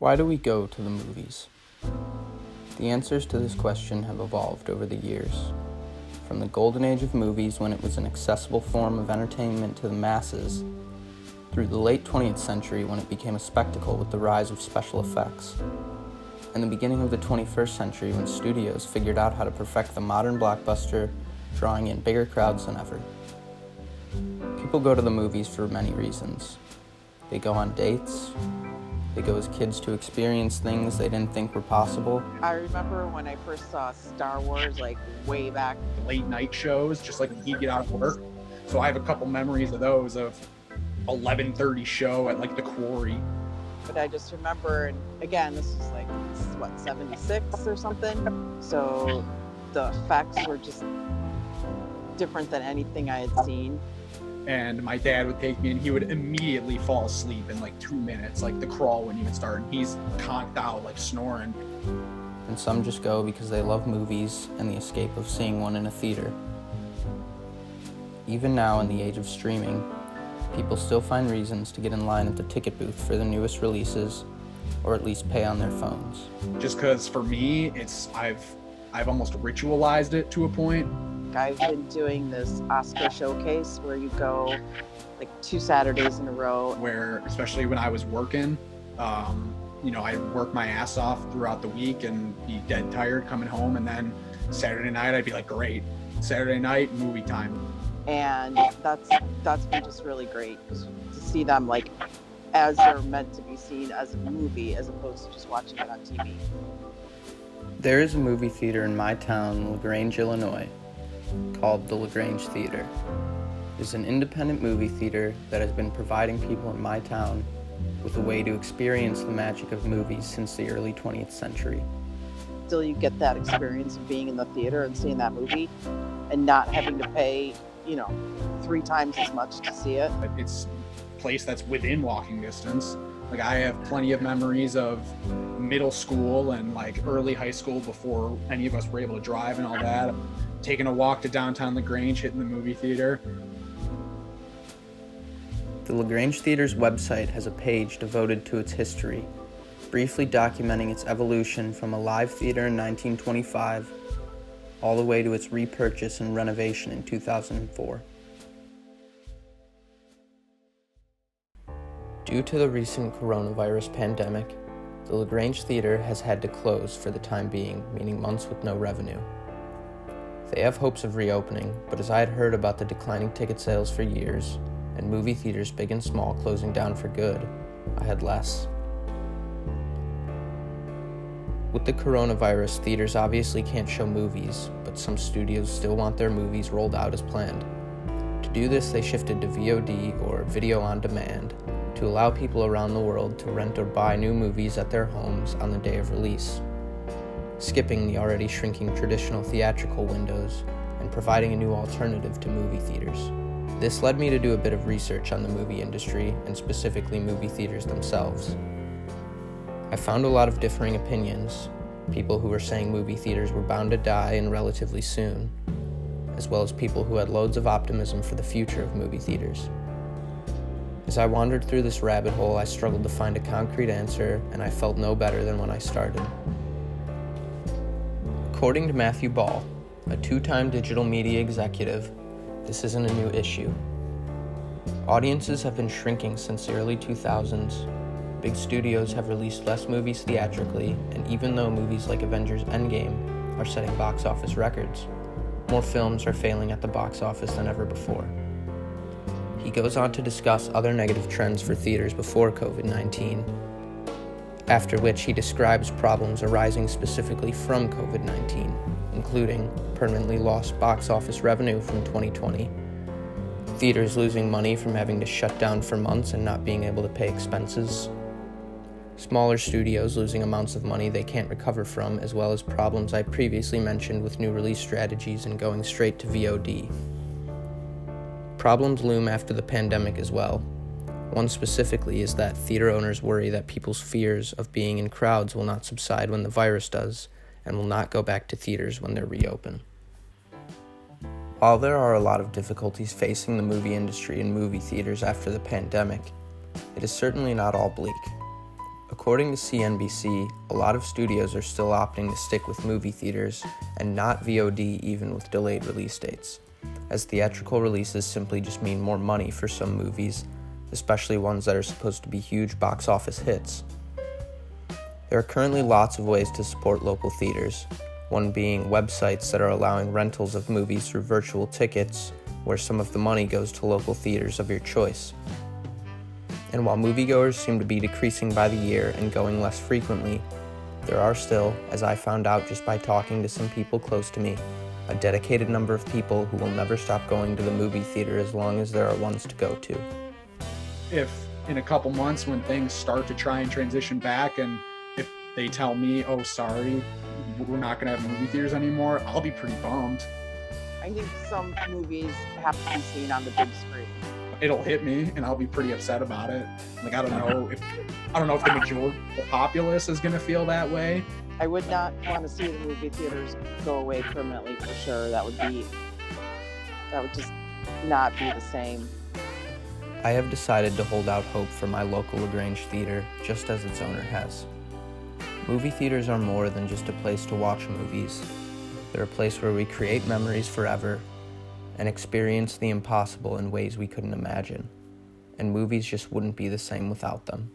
Why do we go to the movies? The answers to this question have evolved over the years. From the golden age of movies when it was an accessible form of entertainment to the masses, through the late 20th century when it became a spectacle with the rise of special effects, and the beginning of the 21st century when studios figured out how to perfect the modern blockbuster, drawing in bigger crowds than ever. People go to the movies for many reasons. They go on dates. They go as kids to experience things they didn't think were possible. I remember when I first saw Star Wars, way back. Late night shows, just like when he'd get out of work. So I have a couple memories of those, of 11:30 show at the Quarry. But I just remember, and again, this is 76 or something. So the effects were just different than anything I had seen. And my dad would take me and he would immediately fall asleep in 2 minutes. The crawl wouldn't even start and he's conked out, snoring. And some just go because they love movies and the escape of seeing one in a theater. Even now, in the age of streaming, people still find reasons to get in line at the ticket booth for the newest releases, or at least pay on their phones. Just because for me, I've almost ritualized it to a point. I've been doing this Oscar showcase where you go 2 Saturdays in a row. Where, especially when I was working, I'd work my ass off throughout the week and be dead tired coming home. And then Saturday night, I'd be great. Saturday night, movie time. And that's been just really great to see them as they're meant to be seen as a movie as opposed to just watching it on TV. There is a movie theater in my town, LaGrange, Illinois, called the LaGrange Theater. It is an independent movie theater that has been providing people in my town with a way to experience the magic of movies since the early 20th century. Still, you get that experience of being in the theater and seeing that movie and not having to pay 3 times as much to see it. It's a place that's within walking distance. I have plenty of memories of middle school and early high school before any of us were able to drive and all that. Taking a walk to downtown LaGrange, hitting the movie theater. The LaGrange Theater's website has a page devoted to its history, briefly documenting its evolution from a live theater in 1925 all the way to its repurchase and renovation in 2004. Due to the recent coronavirus pandemic, the LaGrange Theater has had to close for the time being, meaning months with no revenue. They have hopes of reopening, but as I had heard about the declining ticket sales for years, and movie theaters big and small closing down for good, I had less. With the coronavirus, theaters obviously can't show movies, but some studios still want their movies rolled out as planned. To do this, they shifted to VOD, or video on demand, to allow people around the world to rent or buy new movies at their homes on the day of release, skipping the already shrinking traditional theatrical windows and providing a new alternative to movie theaters. This led me to do a bit of research on the movie industry and specifically movie theaters themselves. I found a lot of differing opinions, people who were saying movie theaters were bound to die and relatively soon, as well as people who had loads of optimism for the future of movie theaters. As I wandered through this rabbit hole, I struggled to find a concrete answer, and I felt no better than when I started. According to Matthew Ball, a 2-time digital media executive, this isn't a new issue. Audiences have been shrinking since the early 2000s. Big studios have released less movies theatrically, and even though movies like Avengers Endgame are setting box office records, more films are failing at the box office than ever before. He goes on to discuss other negative trends for theaters before COVID-19, after which he describes problems arising specifically from COVID-19, including permanently lost box office revenue from 2020, theaters losing money from having to shut down for months and not being able to pay expenses, smaller studios losing amounts of money they can't recover from, as well as problems I previously mentioned with new release strategies and going straight to VOD. Problems loom after the pandemic as well. One specifically is that theater owners worry that people's fears of being in crowds will not subside when the virus does, and will not go back to theaters when they're reopened. While there are a lot of difficulties facing the movie industry and movie theaters after the pandemic, it is certainly not all bleak. According to CNBC, a lot of studios are still opting to stick with movie theaters and not VOD even with delayed release dates, as theatrical releases simply just mean more money for some movies, especially ones that are supposed to be huge box office hits. There are currently lots of ways to support local theaters, one being websites that are allowing rentals of movies through virtual tickets, where some of the money goes to local theaters of your choice. And while moviegoers seem to be decreasing by the year and going less frequently, there are still, as I found out just by talking to some people close to me, a dedicated number of people who will never stop going to the movie theater as long as there are ones to go to. If in a couple months when things start to try and transition back, and if they tell me, oh, sorry, we're not going to have movie theaters anymore, I'll be pretty bummed. I think some movies have to be seen on the big screen. It'll hit me and I'll be pretty upset about it. Like, I don't know if the majority of the populace is going to feel that way. I would not want to see the movie theaters go away permanently for sure. That would just not be the same. I have decided to hold out hope for my local LaGrange theater, just as its owner has. Movie theaters are more than just a place to watch movies. They're a place where we create memories forever and experience the impossible in ways we couldn't imagine, and movies just wouldn't be the same without them.